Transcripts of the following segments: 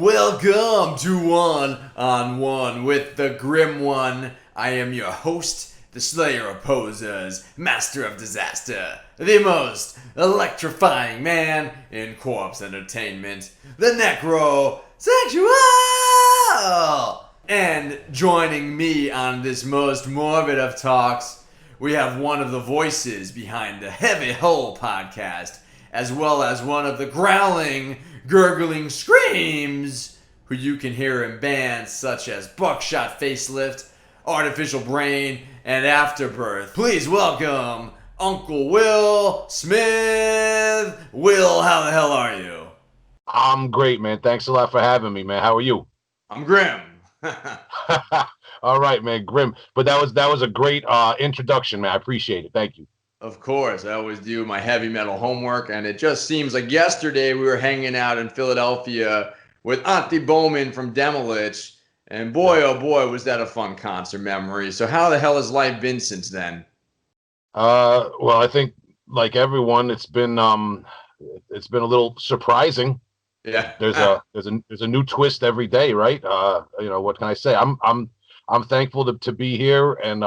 Welcome to One on One with the Grim One. I am your host, the Slayer of Posers, Master of Disaster, the most electrifying man in corpse entertainment, the Necrosexual! And joining me on this most morbid of talks, we have one of the voices behind the Heavy Hole podcast, as well as one of the growling, gurgling screams who you can hear in bands such as Buckshot Facelift, Artificial Brain, and Afterbirth. Please welcome Uncle Will Smith. Will, how the hell are you? I'm great, man. Thanks a lot for having me, man. How are you? I'm grim. All right, man, grim. But that was a great introduction, man. I appreciate it. Thank you. Of course, I always do my heavy metal homework, and it just seems like yesterday we were hanging out in Philadelphia with Auntie Bowman from Demolich, and boy, oh boy, was that a fun concert memory. So how the hell has life been since then? Well, I think like everyone, it's been a little surprising. Yeah. There's a new twist every day, right? What can I say? I'm thankful to be here, and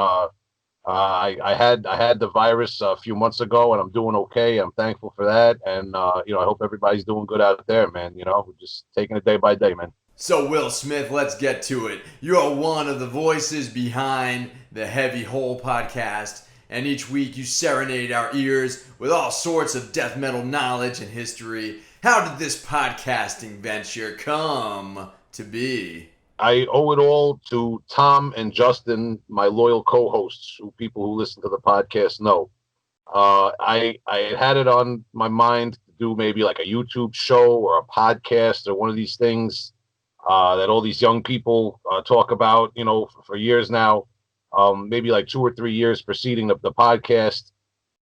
I had the virus a few months ago, and I'm doing okay. I'm thankful for that, and I hope everybody's doing good out there, man. We're just taking it day by day, man. So Will Smith, let's get to it. You are one of the voices behind the Heavy Hole podcast, and each week you serenade our ears with all sorts of death metal knowledge and history. How did this podcasting venture come to be? I owe it all to Tom and Justin, my loyal co-hosts, people who listen to the podcast know. I had it on my mind to do maybe like a YouTube show or a podcast or one of these things that all these young people talk about, for years now, maybe like 2 or 3 years preceding the podcast.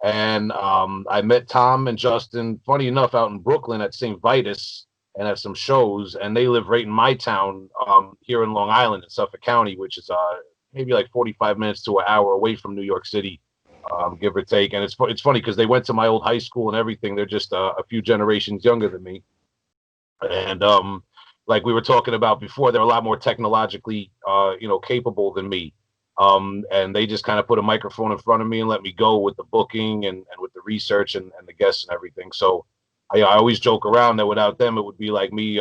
And I met Tom and Justin, funny enough, out in Brooklyn at St. Vitus, and at some shows, and they live right in my town here in Long Island in Suffolk County, which is maybe like 45 minutes to an hour away from New York City, give or take. And it's funny because they went to my old high school and everything. They're just a few generations younger than me. And like we were talking about before, they're a lot more technologically capable than me. And they just kind of put a microphone in front of me and let me go with the booking and with the research and the guests and everything. So I always joke around that without them, it would be like me,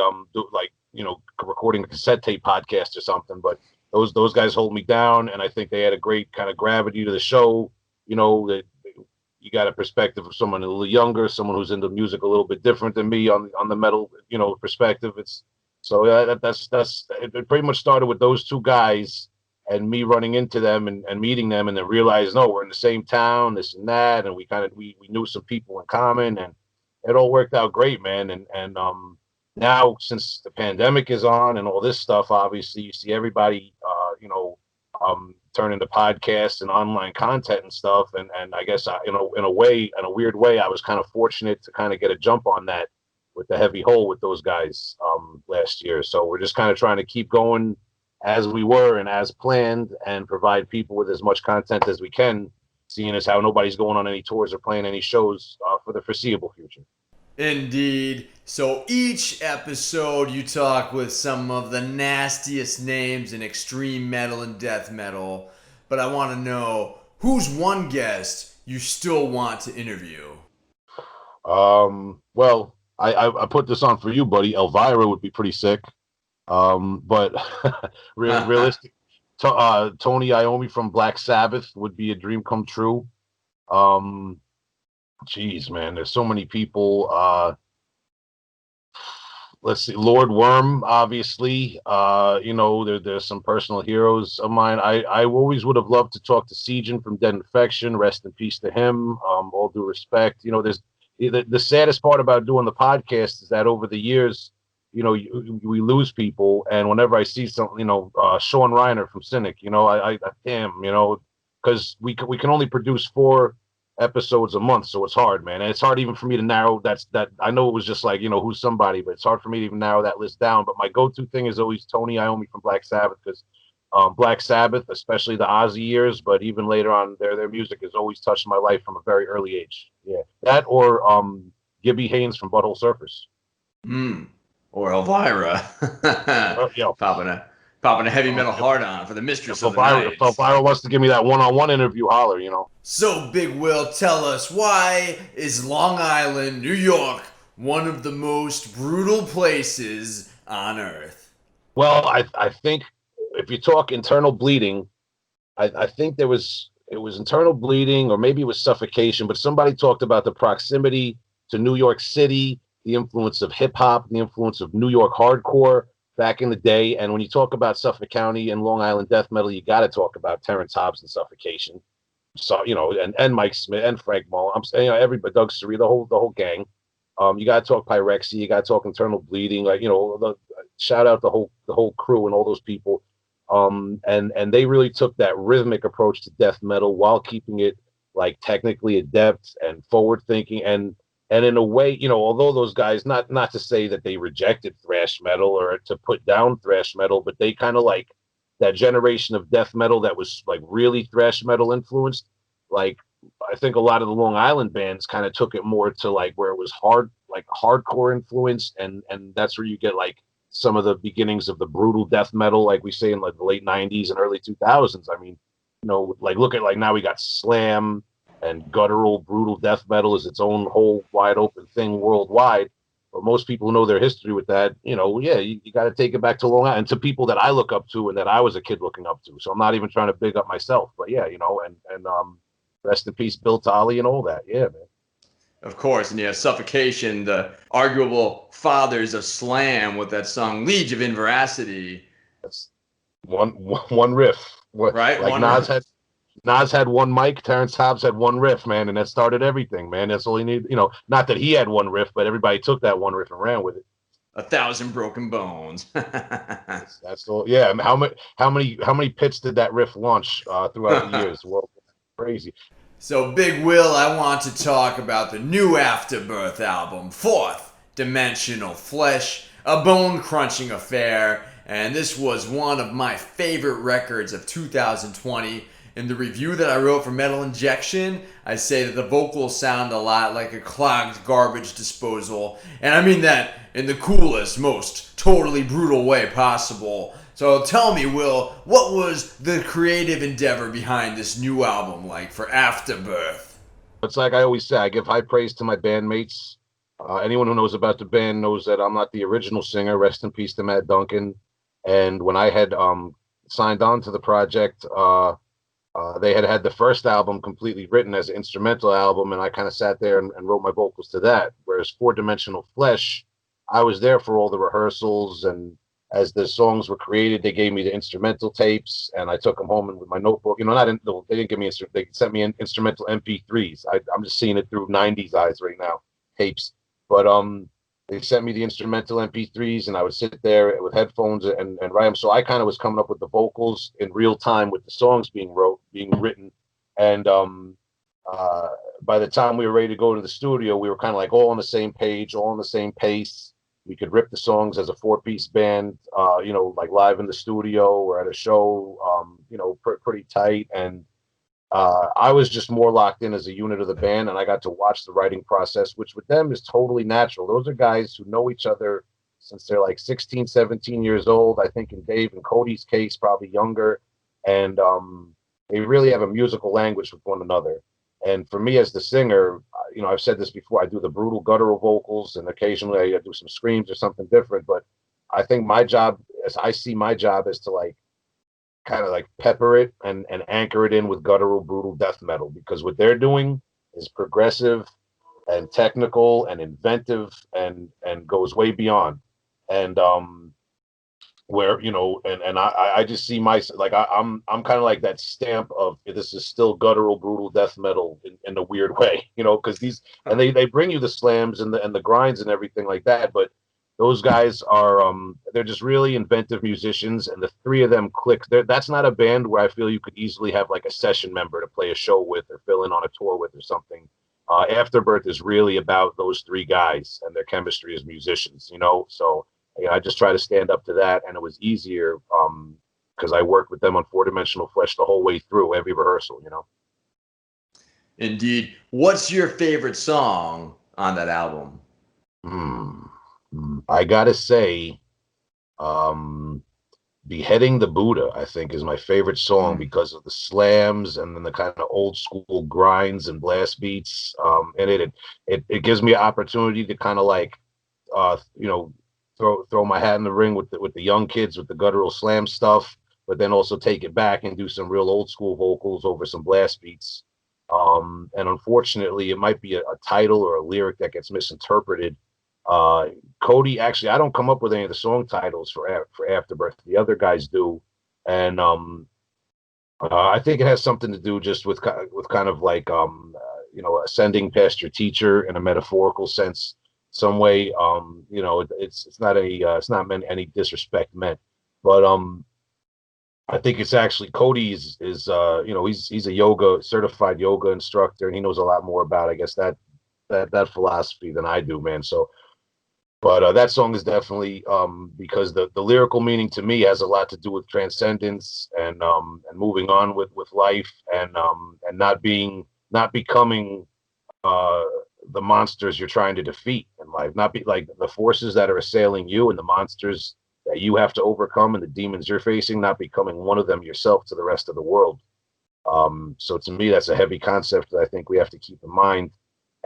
recording a cassette tape podcast or something. But those guys hold me down, and I think they had a great kind of gravity to the show. That you got a perspective of someone a little younger, someone who's into music a little bit different than me on the metal, perspective. That's it. Pretty much started with those two guys and me running into them and meeting them, and then realized, no, we're in the same town, this and that, and we knew some people in common, and it all worked out great, man. And now since the pandemic is on and all this stuff, obviously you see everybody, turn into podcasts and online content and stuff. And I guess, in a weird way, I was kind of fortunate to kind of get a jump on that with the Heavy Hole with those guys last year. So we're just kind of trying to keep going as we were and as planned and provide people with as much content as we can, seeing as how nobody's going on any tours or playing any shows for the foreseeable future. Indeed. So each episode you talk with some of the nastiest names in extreme metal and death metal. But I want to know, who's one guest you still want to interview? Well, I put this on for you, buddy. Elvira would be pretty sick. But realistic, Tony Iommi from Black Sabbath would be a dream come true. Jeez, man, there's so many people. Let's see, Lord Worm, obviously. There's some personal heroes of mine. I always would have loved to talk to Siegen from Dead Infection. Rest in peace to him. All due respect. There's the saddest part about doing the podcast is that over the years, we lose people. And whenever I see some, Sean Reiner from Cynic, I damn, because we can only produce 4 episodes a month, so it's hard, man. And it's hard even for me to narrow that. I know it was just like, who's somebody, but it's hard for me to even narrow that list down. But my go-to thing is always Tony Iommi from Black Sabbath, because Black Sabbath, especially the Ozzy years, but even later on, their music has always touched my life from a very early age. Yeah, that or Gibby Haynes from Butthole Surfers. Or Elvira. You know, popping a heavy metal hard on for the Mistress of the If Night. Elvira wants to give me that one-on-one interview, holler, you know. So, Big Will, tell us, why is Long Island, New York, one of the most brutal places on Earth? Well, I think if you talk internal bleeding, I think it was internal bleeding, or maybe it was suffocation, but somebody talked about the proximity to New York City, the influence of hip hop, the influence of New York hardcore back in the day. And when you talk about Suffolk County and Long Island death metal, you got to talk about Terrence Hobbs and Suffocation. So, you know, and Mike Smith and Frank Mull. I'm saying, you know, everybody, Doug Surrey, the whole gang. You got to talk Pyrexia, you got to talk internal bleeding, like, you know, shout out the whole crew and all those people. And they really took that rhythmic approach to death metal while keeping it like technically adept and forward thinking, and in a way, you know, although those guys, not to say that they rejected thrash metal or to put down thrash metal, but they kind of like that generation of death metal that was like really thrash metal influenced. Like, I think a lot of the Long Island bands kind of took it more to like where it was hardcore influence, and that's where you get like some of the beginnings of the brutal death metal, like we say in like the late 90s and early 2000s. I mean, you know, like look at like now we got slam and guttural brutal death metal is its own whole wide open thing worldwide. But most people who know their history with that, you know, yeah, you got to take it back to Long Island and to people that I look up to and that I was a kid looking up to. So I'm not even trying to big up myself, but yeah, you know, and rest in peace, Bill Talley and all that. Yeah, man. Of course, and yeah, Suffocation, the arguable fathers of slam with that song Liege of Inveracity. That's one riff. Right? Like Nas had one mic, Terrence Hobbs had one riff, man, and that started everything, man. That's all he needed. You know, not that he had one riff, but everybody took that one riff and ran with it. 1,000 broken bones. That's all. Yeah. How many pits did that riff launch throughout the years? Well, crazy. So, Big Will, I want to talk about the new Afterbirth album, Fourth Dimensional Flesh, a bone-crunching affair, and this was one of my favorite records of 2020. In the review that I wrote for Metal Injection, I say that the vocals sound a lot like a clogged garbage disposal, and I mean that in the coolest, most totally brutal way possible. So tell me, Will, what was the creative endeavor behind this new album like for Afterbirth? It's like I always say, I give high praise to my bandmates. Anyone who knows about the band knows that I'm not the original singer. Rest in peace to Matt Duncan. And when I had signed on to the project, they had the first album completely written as an instrumental album, and I kind of sat there and wrote my vocals to that. Whereas Four Dimensional Flesh, I was there for all the rehearsals, and as the songs were created, they gave me the instrumental tapes, and I took them home and with my notebook. You know, they didn't give me they sent me instrumental MP3s. I'm just seeing it through 90s eyes right now, tapes. But they sent me the instrumental MP3s, and I would sit there with headphones and write them. So I kind of was coming up with the vocals in real time with the songs being written. And by the time we were ready to go to the studio, we were kind of like all on the same page, all on the same pace. We could rip the songs as a 4-piece band, you know, like live in the studio or at a show, you know, pretty tight. And I was just more locked in as a unit of the band, and I got to watch the writing process, which with them is totally natural. Those are guys who know each other since they're like 16, 17 years old. I think in Dave and Cody's case, probably younger. And they really have a musical language with one another. And for me as the singer, you know, I've said this before, I do the brutal guttural vocals, and occasionally I do some screams or something different. But I think my job, as I see my job, is to like kind of like pepper it and anchor it in with guttural brutal death metal, because what they're doing is progressive and technical and inventive and goes way beyond. And where, you know, and I just see like I'm kind of like that stamp of this is still guttural brutal death metal in a weird way, you know, because these, and they bring you the slams and the grinds and everything like that, but those guys are they're just really inventive musicians, and the three of them click. That's not a band where I feel you could easily have like a session member to play a show with or fill in on a tour with or something. Afterbirth is really about those three guys and their chemistry as musicians, you know. So you know, I just try to stand up to that, and it was easier because I worked with them on Four Dimensional Flesh the whole way through every rehearsal, you know. Indeed. What's your favorite song on that album? I gotta say, um, Beheading the Buddha, I think, is my favorite song Mm. because of the slams and then the kind of old school grinds and blast beats. And it gives me an opportunity to kind of like, you know, throw my hat in the ring with the young kids with the guttural slam stuff, but then also take it back and do some real old school vocals over some blast beats. And unfortunately, it might be a title or a lyric that gets misinterpreted. Uh, Cody, actually, I don't come up with any of the song titles for Afterbirth. The other guys do, and I think it has something to do just with kind of like ascending past your teacher in a metaphorical sense, some way. It's not it's not meant any disrespect meant, but I think it's actually Cody is he's a yoga certified yoga instructor and he knows a lot more about I guess that philosophy than I do, man. So but that song is definitely because the lyrical meaning to me has a lot to do with transcendence and moving on with life and not becoming uh, the monsters you're trying to defeat in life, not be like the forces that are assailing you and the monsters that you have to overcome and the demons you're facing, not becoming one of them yourself to the rest of the world. So to me, that's a heavy concept that I think we have to keep in mind.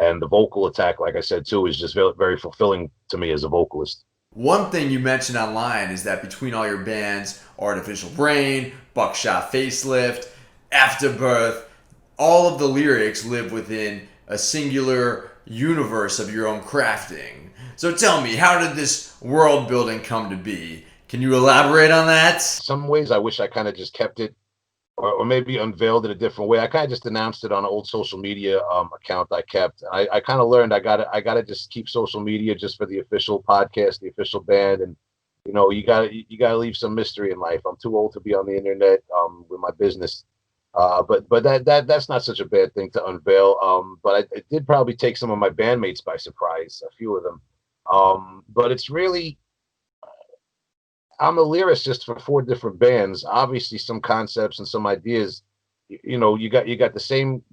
And the vocal attack, like I said too, is just very, very fulfilling to me as a vocalist. One thing you mentioned online is that between all your bands, Artificial Brain, Buckshot Facelift, Afterbirth, all of the lyrics live within a singular universe of your own crafting. So tell me, how did this world building come to be? Can you elaborate on that? Some ways I wish I kind of just kept it or maybe unveiled it a different way. I kind of just announced it on an old social media account I kept. I kind of learned I gotta just keep social media just for the official podcast, the official band, and you gotta leave some mystery in life. I'm too old to be on the internet with my business. But that's not such a bad thing to unveil. But it did probably take some of my bandmates by surprise, a few of them. But it's really I'm a lyricist for four different bands. Obviously, some concepts and some ideas. You got the same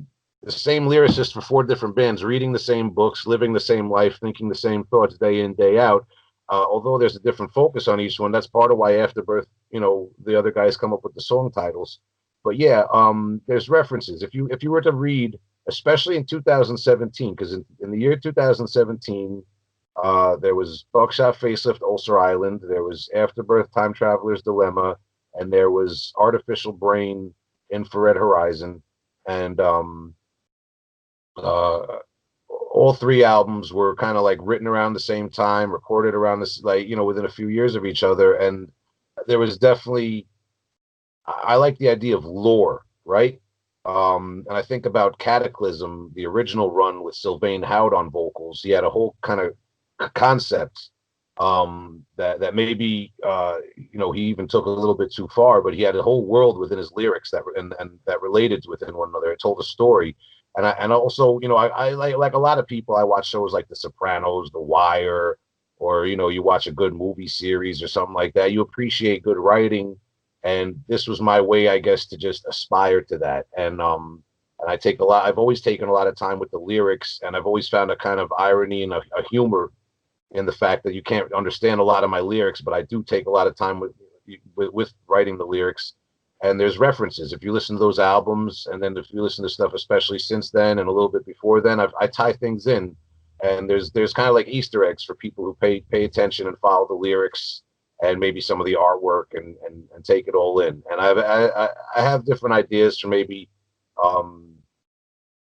lyricist for four different bands, reading the same books, living the same life, thinking the same thoughts day in day out. Although there's a different focus on each one, that's part of why Afterbirth, the other guys come up with the song titles. But yeah, there's references. If you were to read, especially in 2017, because in the year 2017 there was Buckshot Facelift, Ulcer Island. There was Afterbirth, Time Traveler's Dilemma, and there was Artificial Brain, Infrared Horizon, and uh, all three albums were kind of like written around the same time, recorded around this, like within a few years of each other, and there was definitely I like the idea of lore, right? And I think about Cataclysm, the original run with Sylvain Howard on vocals. He had a whole kind of concept that maybe he even took a little bit too far, but he had a whole world within his lyrics and that related within one another. It told a story, and also I like a lot of people. I watch shows like The Sopranos, The Wire, or you watch a good movie series or something like that. You appreciate good writing, and this was my way, I guess, to just aspire to that. And I've always taken a lot of time with the lyrics, and I've always found a kind of irony and a humor in the fact that you can't understand a lot of my lyrics, but I do take a lot of time with writing the lyrics. And there's references. If you listen to those albums, and then if you listen to stuff, especially since then and a little bit before then, I tie things in. And there's kind of like Easter eggs for people who pay attention and follow the lyrics and maybe some of the artwork and take it all in. And I have different ideas for maybe um,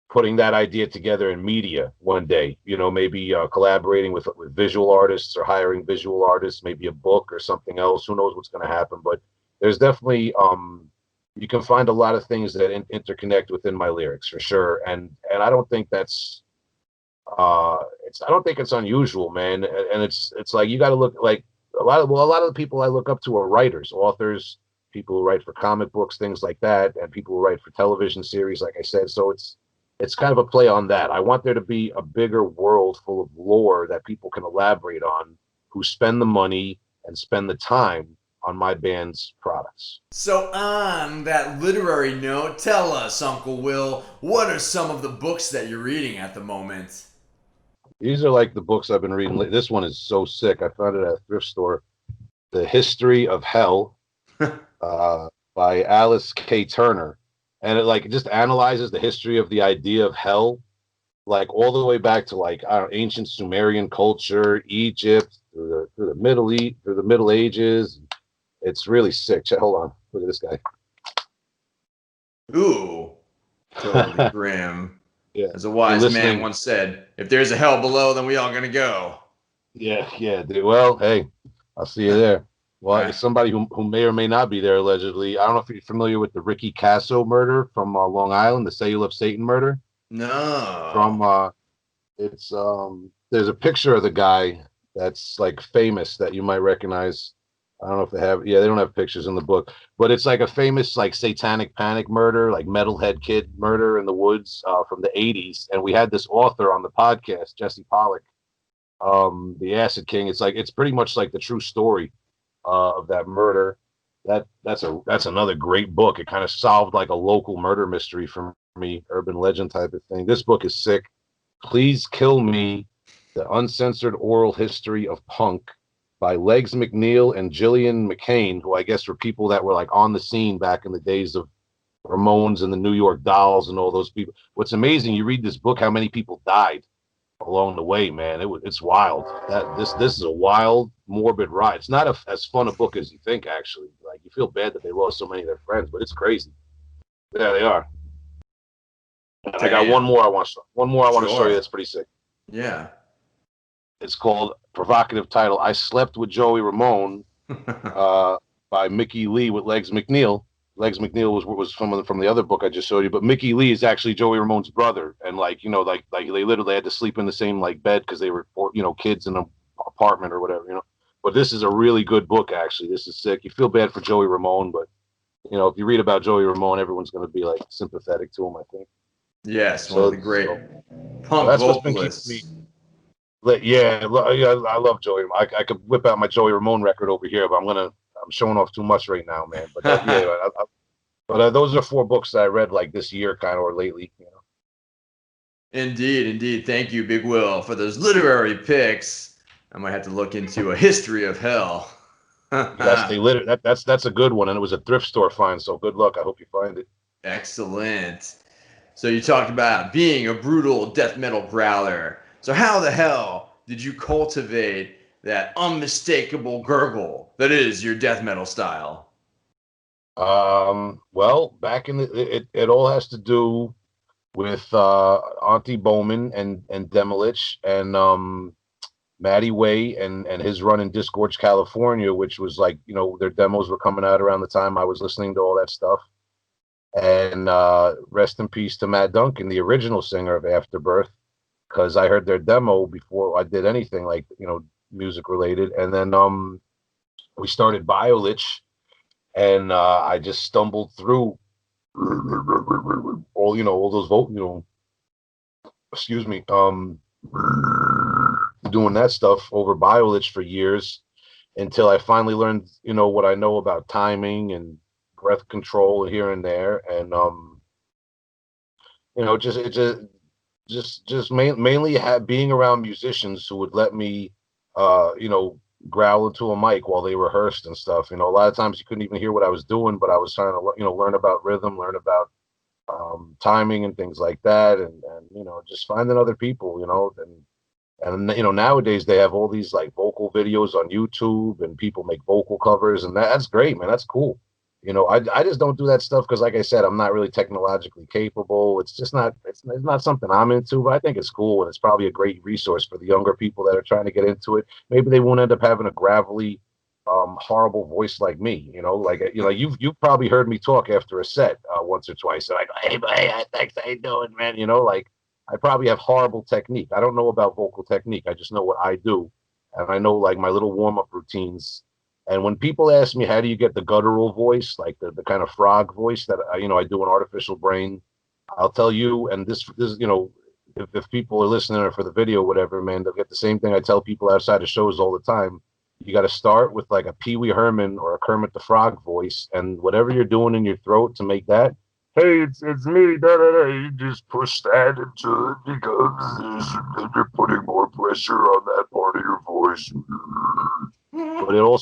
putting that idea together in media one day, maybe collaborating with visual artists or hiring visual artists, maybe a book or something else. Who knows what's going to happen? But there's definitely, you can find a lot of things that interconnect within my lyrics for sure. And I don't think I don't think it's unusual, man. And it's like, you got to look like a lot of the people I look up to are writers, authors, people who write for comic books, things like that, and people who write for television series, like I said. So it's kind of a play on that. I want there to be a bigger world full of lore that people can elaborate on, who spend the money and spend the time on my band's products. So, on that literary note, tell us, Uncle Will, what are some of the books that you're reading at the moment? These are like the books I've been reading. This one is so sick. I found it at a thrift store. The History of Hell uh, by Alice K. Turner. And it like just analyzes the history of the idea of hell, like all the way back to like I don't know, ancient Sumerian culture, Egypt, through the Middle Ages. It's really sick. Hold on, look at this Ooh, totally guy. grim. Yeah, As a if you're wise man listening, once said, if there's a hell below, then we all gonna go. yeah, dude. Well, hey, I'll see you there. Well, Right. it's somebody who may or may not be there allegedly. I don't know if you're familiar with the Ricky Casso murder from Long Island, the Say You Love Satan murder. No. From it's there's a picture of the guy that's like famous that you might recognize. I don't know if they have. Yeah, they don't have pictures in the book, but it's like a famous like satanic panic murder, like metalhead kid murder in the woods from the '80s. And we had this author on the podcast, Jesse Pollock, the Acid King. It's like it's pretty much like the true story of that murder. That's another great book. It kind of solved like a local murder mystery for me, urban legend type of thing. This book is sick. Please Kill Me: The Uncensored Oral History of Punk by Legs McNeil and Gillian McCain, who I guess were people that were like on the scene back in the days of Ramones and the New York Dolls and all those people. What's amazing, you read this book, how many people died along the way, man. It's wild. This is a wild, morbid ride. It's not as fun a book as you think, actually. Like you feel bad that they lost so many of their friends, but it's crazy. Yeah, they are. I got Damn. one more I want to show you Sure. that's pretty sick. Yeah. It's called provocative title. I Slept with Joey Ramone uh, by Mickey Lee with Legs McNeil. Legs McNeil was from the other book I just showed you, but Mickey Lee is actually Joey Ramone's brother, and like like they literally had to sleep in the same like bed because they were kids in an apartment or whatever. But this is a really good book actually. This is sick. You feel bad for Joey Ramone, but if you read about Joey Ramone, everyone's going to be like sympathetic to him, I think. Yes, one of So, the great so, so punk that's what's been keeping me. vocalists. Yeah, I love Joey. I could whip out my Joey Ramone record over here, but I'm showing off too much right now, man. But those are four books that I read like this year, kind of or lately. Indeed, indeed. Thank you, Big Will, for those literary picks. I might have to look into A History of Hell. Yes, they lit it. That's a good one, and it was a thrift store find. So good luck. I hope you find it. Excellent. So you talked about being a brutal death metal growler. So how the hell did you cultivate that unmistakable gurgle that is your death metal style? Well, back in it all has to do with Auntie Bowman and Demolich and Matty Way and his run in Disgorge, California, which was like their demos were coming out around the time I was listening to all that stuff. And rest in peace to Matt Duncan, the original singer of Afterbirth, because I heard their demo before I did anything like music related. And then we started Biolich, and I just stumbled through all those excuse me, doing that stuff over Biolich for years until I finally learned what I know about timing and breath control here and there, and just it just mainly being around musicians who would let me growl into a mic while they rehearsed and stuff. A lot of times you couldn't even hear what I was doing, but I was trying to learn about rhythm, learn about timing and things like that, and just finding other people, and nowadays they have all these like vocal videos on YouTube, and people make vocal covers, and that's great, man. That's cool. I just don't do that stuff because, like I said, I'm not really technologically capable. It's just not it's not something I'm into, but I think it's cool, and it's probably a great resource for the younger people that are trying to get into it. Maybe they won't end up having a gravelly, horrible voice like me. You've probably heard me talk after a set once or twice, and I go, hey, thanks, how you doing, man? Like I probably have horrible technique. I don't know about vocal technique. I just know what I do, and I know like my little warm up routines. And when people ask me, how do you get the guttural voice, like the kind of frog voice that I do an artificial brain, I'll tell you. And this if people are listening or for the video, whatever, man, they'll get the same thing I tell people outside of shows all the time. You got to start with like a Pee Wee Herman or a Kermit the Frog voice, and whatever you're doing in your throat to make that, hey, it's me, da da da. You just push that into it because you're putting more pressure on that part of your voice. But it all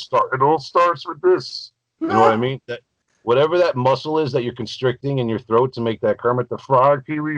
starts with this. You know what I mean? That whatever that muscle is that you're constricting in your throat to make that Kermit the Frog, Pee Wee,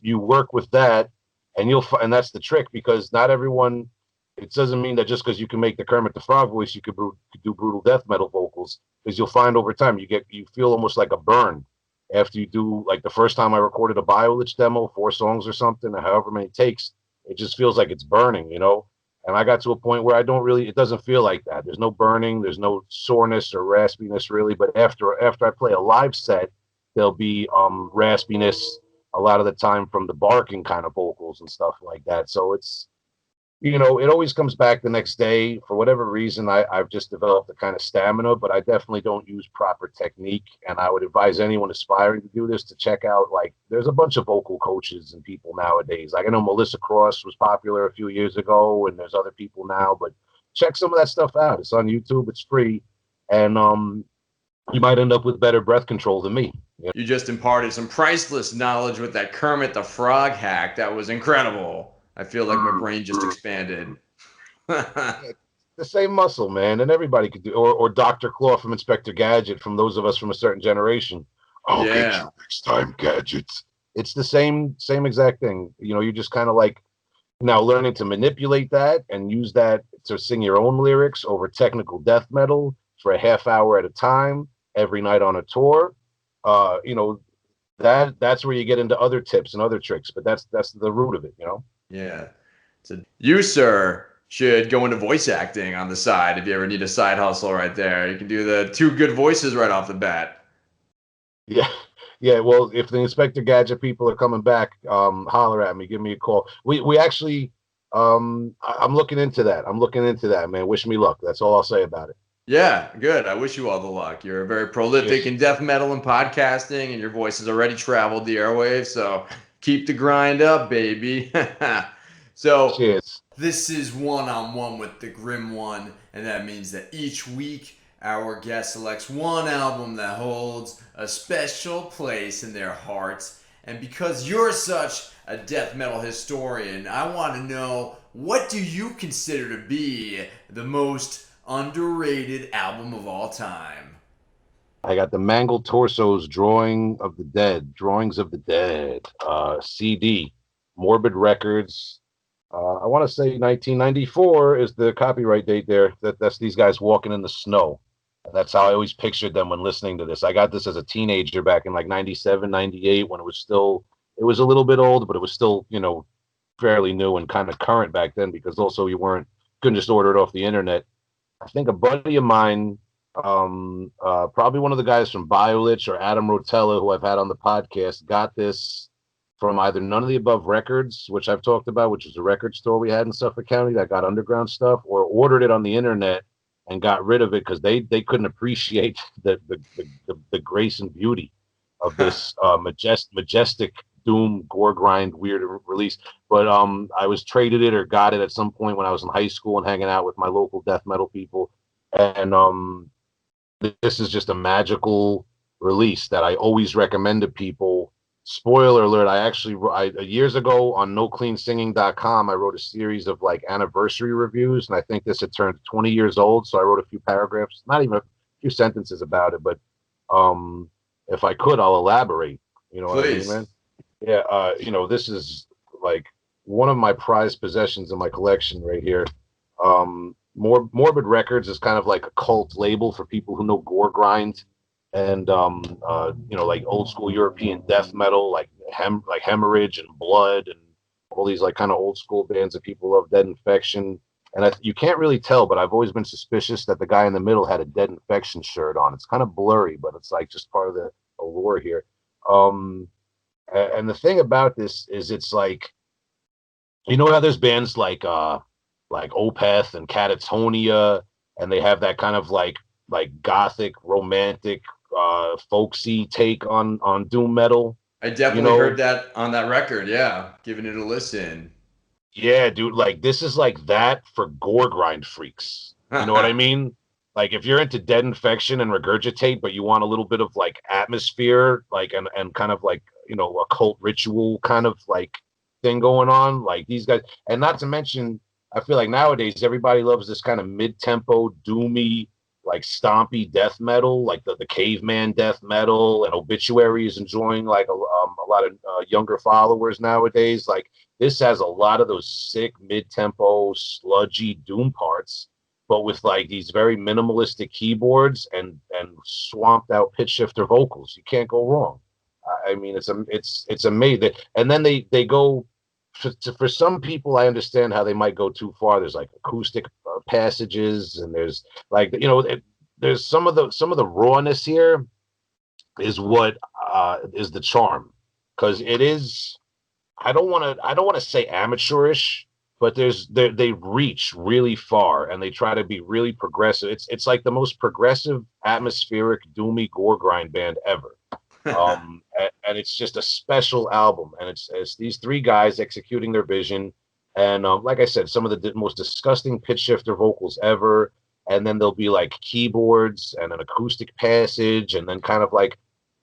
you work with that, and and that's the trick, because not everyone. It doesn't mean that just because you can make the Kermit the Frog voice, you could do brutal death metal vocals. Because you'll find over time you feel almost like a burn after you do, like the first time I recorded a Biolich demo, 4 songs or something, or however many takes, it just feels like it's burning, you know. And I got to a point where it doesn't feel like that. There's no burning, there's no soreness or raspiness really. But after I play a live set, there'll be raspiness a lot of the time from the barking kind of vocals and stuff like that. So it's, you know, it always comes back the next day. For whatever reason, I've just developed a kind of stamina, but I definitely don't use proper technique. And I would advise anyone aspiring to do this to check out, like, there's a bunch of vocal coaches and people nowadays. Like, I know Melissa Cross was popular a few years ago, and there's other people now, but check some of that stuff out. It's on YouTube, it's free. And you might end up with better breath control than me. You know? You just imparted some priceless knowledge with that Kermit the Frog hack. That was incredible. I feel like my brain just expanded. The same muscle, man, and everybody could do. Or Dr. Claw from Inspector Gadget, from those of us from a certain generation. I'll get you next time, Gadgets. It's the same exact thing. You know, you're just kind of like now learning to manipulate that and use that to sing your own lyrics over technical death metal for a half hour at a time every night on a tour. You know, that's where you get into other tips and other tricks, but that's the root of it, you know. Yeah. So you, sir, should go into voice acting on the side if you ever need a side hustle right there. You can do the 2 good voices right off the bat. Yeah. Yeah. Well, if the Inspector Gadget people are coming back, holler at me, give me a call. We actually, I'm looking into that. Man. Wish me luck. That's all I'll say about it. Yeah, good. I wish you all the luck. You're very prolific in death metal and podcasting, and your voice has already traveled the airwaves, so keep the grind up, baby. So, cheers. This is one-on-one with the Grim One, and that means that each week our guest selects one album that holds a special place in their hearts. And because you're such a death metal historian, I want to know, what do you consider to be the most underrated album of all time? I got the Mangled Torsos Drawings of the Dead CD, Morbid Records. I want to say 1994 is the copyright date there. That's these guys walking in the snow. That's how I always pictured them when listening to this. I got this as a teenager back in like 97, 98, when it was a little bit old, but it was still, you know, fairly new and kind of current back then, because also couldn't just order it off the internet. I think a buddy of mine, probably one of the guys from Biolich or Adam Rotella, who I've had on the podcast, got this from either None of the Above Records, which I've talked about, which is a record store we had in Suffolk County that got underground stuff, or ordered it on the internet and got rid of it because they couldn't appreciate the grace and beauty of this majestic doom gore grind weird release. But I was traded it or got it at some point when I was in high school and hanging out with my local death metal people, and this is just a magical release that I always recommend to people. Spoiler alert, I years ago on nocleansinging.com, I wrote a series of like anniversary reviews, and I think this had turned 20 years old, so I wrote a few paragraphs, not even a few sentences about it, but if I could, I'll elaborate. You know what I mean, man? Yeah, you know, this is like one of my prized possessions in my collection right here. Morbid Records is kind of like a cult label for people who know gore grind and you know, like old school European death metal, like Hemorrhage and Blood and all these like kind of old school bands that people love. Dead Infection, and you can't really tell, but I've always been suspicious that the guy in the middle had a Dead Infection shirt on. It's kind of blurry, but it's like just part of the allure here. And the thing about this is, it's like, you know how there's bands like Opeth and Catatonia, and they have that kind of like gothic, romantic, folksy take on doom metal. I definitely heard that on that record. Yeah, giving it a listen. Yeah, dude, like this is like that for gore grind freaks. You know what I mean? like if you're into Dead Infection and Regurgitate, but you want a little bit of like atmosphere, like and kind of like a cult ritual kind of like thing going on, like these guys, and not to mention, I feel like nowadays everybody loves this kind of mid-tempo, doomy, like stompy death metal, like the caveman death metal, and Obituary is enjoying like a lot of younger followers nowadays. Like this has a lot of those sick mid-tempo, sludgy doom parts, but with like these very minimalistic keyboards and swamped out pitch shifter vocals. You can't go wrong. I mean, it's amazing. And then they go for some people. I understand how they might go too far. There's like acoustic passages, and there's like there's some of the rawness here is what is the charm, because it is. I don't want to say amateurish, but they reach really far and they try to be really progressive. It's like the most progressive, atmospheric, doomy gore grind band ever. And it's just a special album, and it's these three guys executing their vision, and like I said, some of the most disgusting pitch shifter vocals ever, and then there'll be like keyboards and an acoustic passage, and then kind of like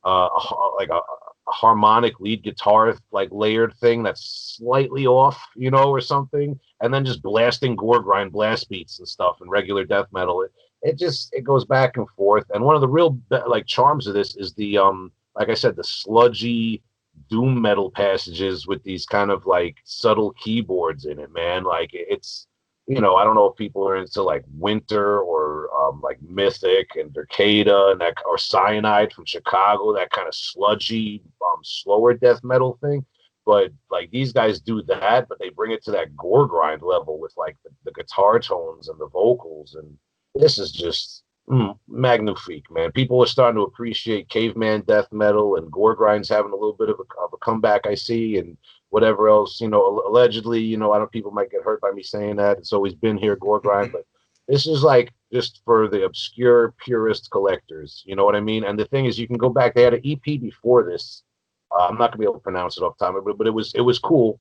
a harmonic lead guitar like layered thing that's slightly off, or something, and then just blasting gore grind blast beats and stuff and regular death metal. It goes back and forth, and one of the real like charms of this is the like I said, the sludgy doom metal passages with these kind of like subtle keyboards in it, man. Like it's, I don't know if people are into like Winter or like Mythic and Dercada and that, or Cyanide from Chicago, that kind of sludgy, slower death metal thing. But like these guys do that, but they bring it to that gore grind level with like the guitar tones and the vocals, and this is just magnifique, man. People are starting to appreciate caveman death metal, and gore grind's having a little bit of a comeback, I see, and whatever else, allegedly, I know people might get hurt by me saying that. It's always been here, gore grind, but this is like just for the obscure purist collectors, you know what I mean? And the thing is, you can go back, they had an EP before this. I'm not gonna be able to pronounce it off time, but it was cool,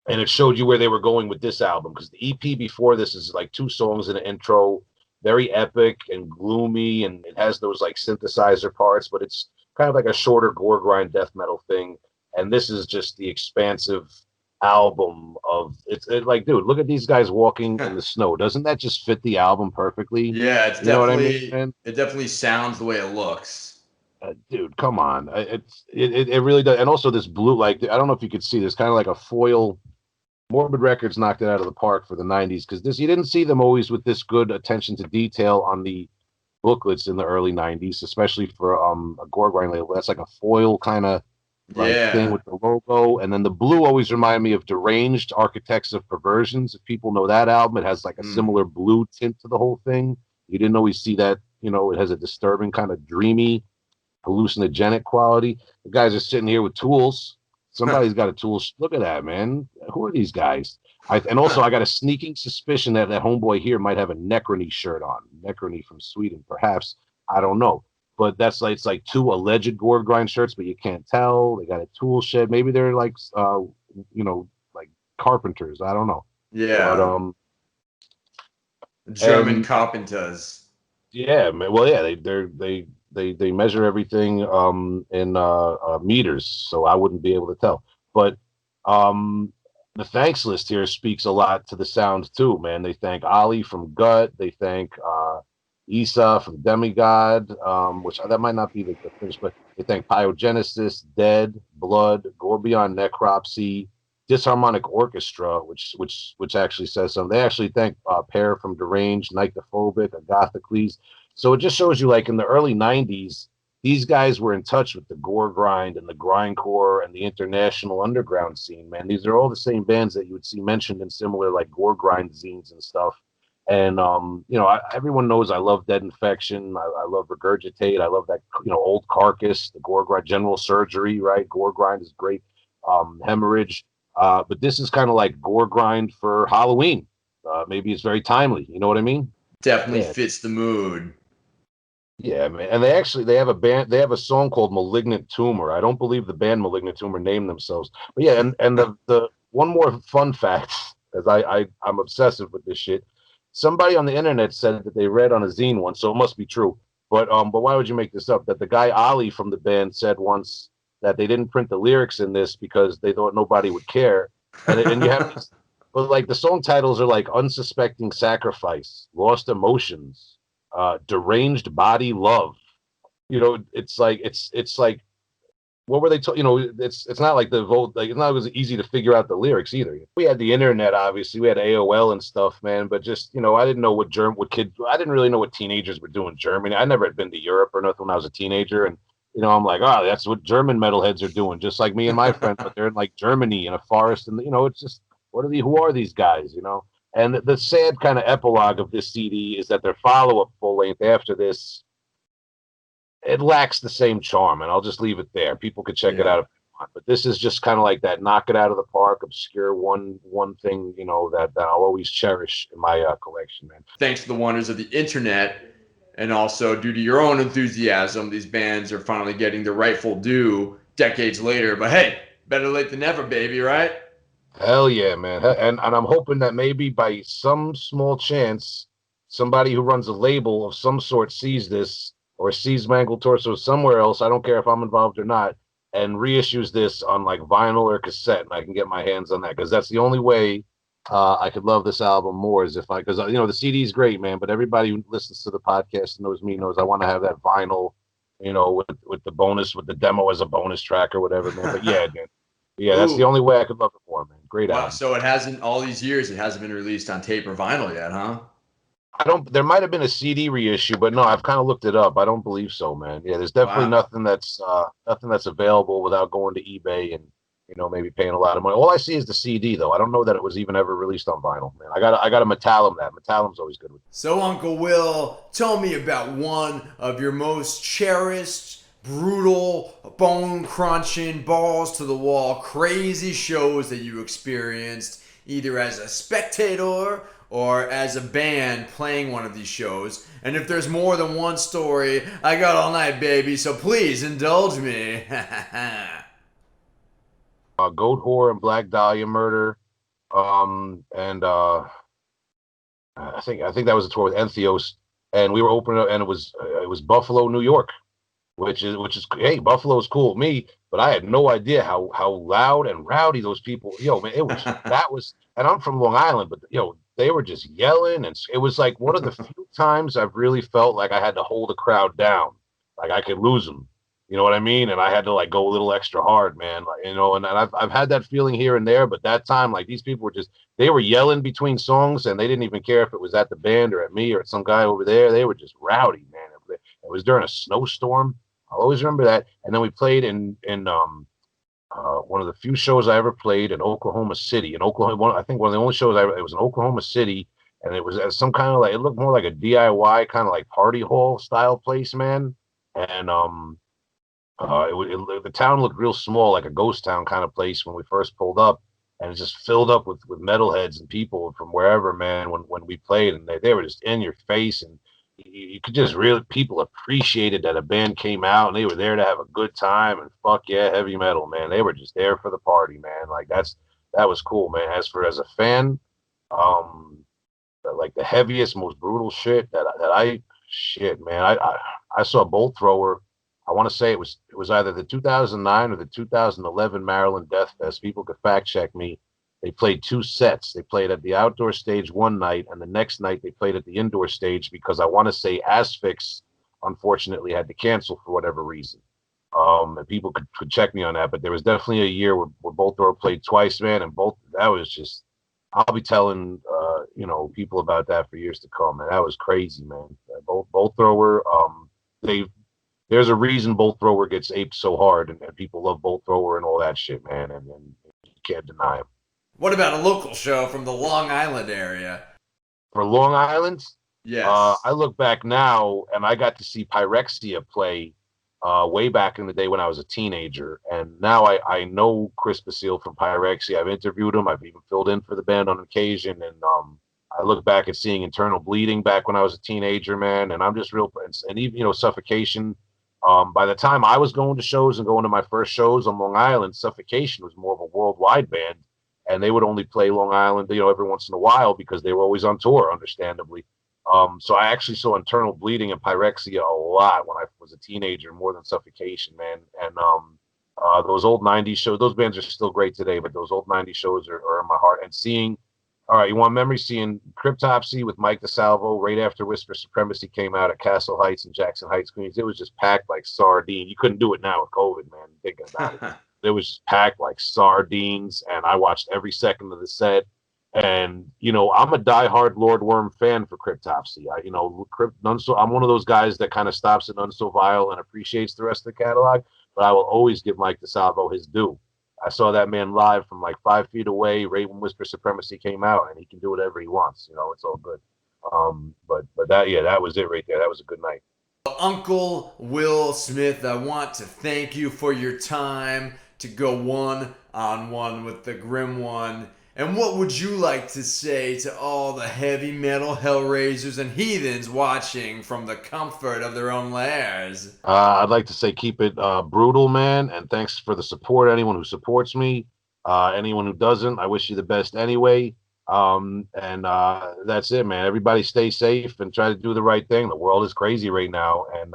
and it showed you where they were going with this album, because the EP before this is like 2 songs and an intro, very epic and gloomy, and it has those like synthesizer parts, but it's kind of like a shorter gore grind death metal thing. And this is just the expansive album of it's like, dude, look at these guys walking in the snow. Doesn't that just fit the album perfectly? Yeah, it's know what I definitely, mean? it definitely sounds the way it looks. Dude, come on. It really does. And also this blue, like, I don't know if you could see this, kind of like a foil. Morbid Records knocked it out of the park for the 90s, because this, you didn't see them always with this good attention to detail on the booklets in the early 90s, especially for a gore grind label. That's like a foil kind of like thing with the logo. And then the blue always reminded me of Deranged Architects of Perversions. If people know that album, it has like a similar blue tint to the whole thing. You didn't always see that, it has a disturbing kind of dreamy, hallucinogenic quality. The guys are sitting here with tools. Somebody's got a tool. Look at that, man. Who are these guys? And also, I got a sneaking suspicion that homeboy here might have a Necrony shirt on. Necrony from Sweden, perhaps. I don't know. But that's like, it's like 2 alleged gore grind shirts, but you can't tell. They got a tool shed. Maybe they're like, like carpenters. I don't know. Yeah. But, German carpenters. Yeah, man. Well, yeah, they measure everything in meters, so I wouldn't be able to tell. But the thanks list here speaks a lot to the sound too, man. They thank Ali from Gut. They thank Isa from Demigod, which that might not be the finish, but they thank Pyogenesis, Dead, Blood, Gore Beyond Necropsy, Disharmonic Orchestra, which actually says something. They actually thank Pear from Deranged, Nyctophobic, Agathocles. So it just shows you, like, in the early 90s, these guys were in touch with the gore grind and the grindcore and the international underground scene, man. These are all the same bands that you would see mentioned in similar, like, gore grind zines and stuff. And, everyone knows I love Dead Infection. I love Regurgitate. I love that, Old Carcass, the gore grind, General Surgery, right? Gore grind is great. Hemorrhage. But this is kind of like gore grind for Halloween. Maybe it's very timely. You know what I mean? Definitely fits the mood. Yeah, man. And they have a band. They have a song called Malignant Tumor. I don't believe the band Malignant Tumor named themselves. But yeah, and the one more fun fact, as I'm obsessive with this shit. somebody on the internet said that they read on a zine once, so it must be true. But why would you make this up? That the guy Ali from the band said once that they didn't print the lyrics in this because they thought nobody would care. And you have these, but like the song titles are like Unsuspecting Sacrifice, Lost Emotions, Deranged Body Love. You know, it's like what were they? You know, it's not like the vote. Like it's not as easy to figure out the lyrics either. We had the internet, obviously. We had AOL and stuff, man. But just I didn't know what kids. I didn't really know what teenagers were doing in Germany. I never had been to Europe or nothing when I was a teenager, and I'm like, oh, that's what German metalheads are doing, just like me and my friends. But they're in like Germany in a forest, and it's just who are these guys? And the sad kind of epilogue of this CD is that their follow-up full length after this, it lacks the same charm, and I'll just leave it there. People could check it out if they want, but this is just kind of like that knock it out of the park, obscure one thing, that I'll always cherish in my collection, man. Thanks to the wonders of the internet, and also due to your own enthusiasm, these bands are finally getting their rightful due decades later. But hey, better late than never, baby, right? Hell yeah, man. And I'm hoping that maybe by some small chance, somebody who runs a label of some sort sees this, or sees Mangled Torsos somewhere else, I don't care if I'm involved or not, and reissues this on like vinyl or cassette, and I can get my hands on that, because that's the only way I could love this album more, is because the CD is great, man, but everybody who listens to the podcast and knows me knows I want to have that vinyl, with the bonus, with the demo as a bonus track or whatever, man. But yeah, man. Yeah, that's the only way I could love it more, man. Great album. So it hasn't, all these years, it hasn't been released on tape or vinyl yet, huh? There might have been a CD reissue, but no, I've kind of looked it up. I don't believe so, man. Yeah, there's definitely nothing that's available without going to eBay and maybe paying a lot of money. All I see is the CD, though. I don't know that it was even ever released on vinyl, man. I got a Metallum. That Metallum's always good with. So Uncle Will, tell me about one of your most cherished, brutal, bone crunching, balls to the wall, crazy shows that you experienced, either as a spectator or as a band playing one of these shows. And if there's more than one story, I got all night, baby, so please indulge me. Goat Whore and Black Dahlia Murder, and I think that was a tour with Entheos, and we were opening up, and it was Buffalo, New York, which is hey, Buffalo's cool with me, but I had no idea how loud and rowdy those people. Man, it was and I'm from Long Island, but they were just yelling, and it was like one of the few times I've really felt like I had to hold a crowd down, like I could lose them. You know what I mean? And I had to like go a little extra hard, man. Like, and I've had that feeling here and there, but that time, like these people they were yelling between songs, and they didn't even care if it was at the band or at me or at some guy over there. They were just rowdy, man. It was during a snowstorm. I'll always remember that. And then we played in one of the few shows I ever played in Oklahoma City. I think one of the only shows it was in Oklahoma City, and it was at some kind of it looked more like a DIY kind of like party hall style place, man. And the town looked real small, like a ghost town kind of place when we first pulled up, and it just filled up with metalheads and people from wherever, man. When we played, and they were just in your face, and you could just really, people appreciated that a band came out and they were there to have a good time, and fuck yeah, heavy metal, man. They were just there for the party, man. Like that was cool, man. As a fan, like the heaviest, most brutal shit man. I saw Bolt Thrower. I want to say it was either the 2009 or the 2011 Maryland Death Fest. People could fact check me. They played 2 sets. They played at the outdoor stage one night, and the next night they played at the indoor stage because I want to say Asphyx, unfortunately, had to cancel for whatever reason. And people could check me on that, but there was definitely a year where Bolt Thrower played twice, man, and that was just, I'll be telling people about that for years to come, man. That was crazy, man. Bolt Thrower, there's a reason Bolt Thrower gets aped so hard, and people love Bolt Thrower and all that shit, man, and you can't deny him. What about a local show from the Long Island area? For Long Island? Yes. I look back now, and I got to see Pyrexia play way back in the day when I was a teenager, and now I know Chris Basile from Pyrexia. I've interviewed him. I've even filled in for the band on occasion, and I look back at seeing Internal Bleeding back when I was a teenager, man, and I'm just real, and even, Suffocation. By the time I was going to shows and going to my first shows on Long Island, Suffocation was more of a worldwide band, and they would only play Long Island, every once in a while because they were always on tour, understandably. So I actually saw Internal Bleeding and Pyrexia a lot when I was a teenager, more than Suffocation, man. And those old 90s shows, those bands are still great today, but those old 90s shows are in my heart. And all right, you want memory? Seeing Cryptopsy with Mike DeSalvo right after Whisper Supremacy came out at Castle Heights and Jackson Heights, Queens, it was just packed like sardine. You couldn't do it now with COVID, man, thinking about it. It was just packed like sardines, and I watched every second of the set. And I'm a diehard Lord Worm fan for Cryptopsy. I'm one of those guys that kind of stops at None So Vile and appreciates the rest of the catalog, but I will always give Mike DeSalvo his due. I saw that man live from like 5 feet away right when Whisper Supremacy came out, and he can do whatever he wants. It's all good. But that was it right there. That was a good night. Uncle Will Smith, I want to thank you for your time to go one-on-one with the Grim One. And what would you like to say to all the heavy metal hellraisers and heathens watching from the comfort of their own lairs? I'd like to say keep it brutal, man, and thanks for the support. Anyone who supports me, anyone who doesn't, I wish you the best anyway. And that's it, man. Everybody stay safe and try to do the right thing. The world is crazy right now, and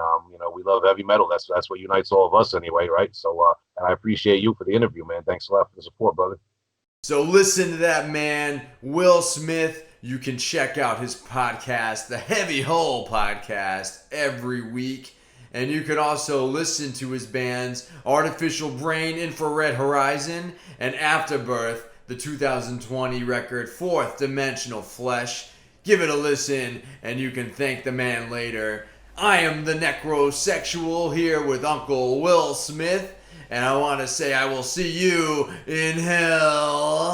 we love heavy metal. That's what unites all of us anyway, right? So, and I appreciate you for the interview, man. Thanks a lot for the support, brother. So listen to that man, Will Smith. You can check out his podcast, the Heavy Hole Podcast, every week. And you can also listen to his bands, Artificial Brain, Infrared Horizon, and Afterbirth, the 2020 record, Fourth Dimensional Flesh. Give it a listen, and you can thank the man later. I am the Necrosexual here with Uncle Will Smith. And I want to say I will see you in hell.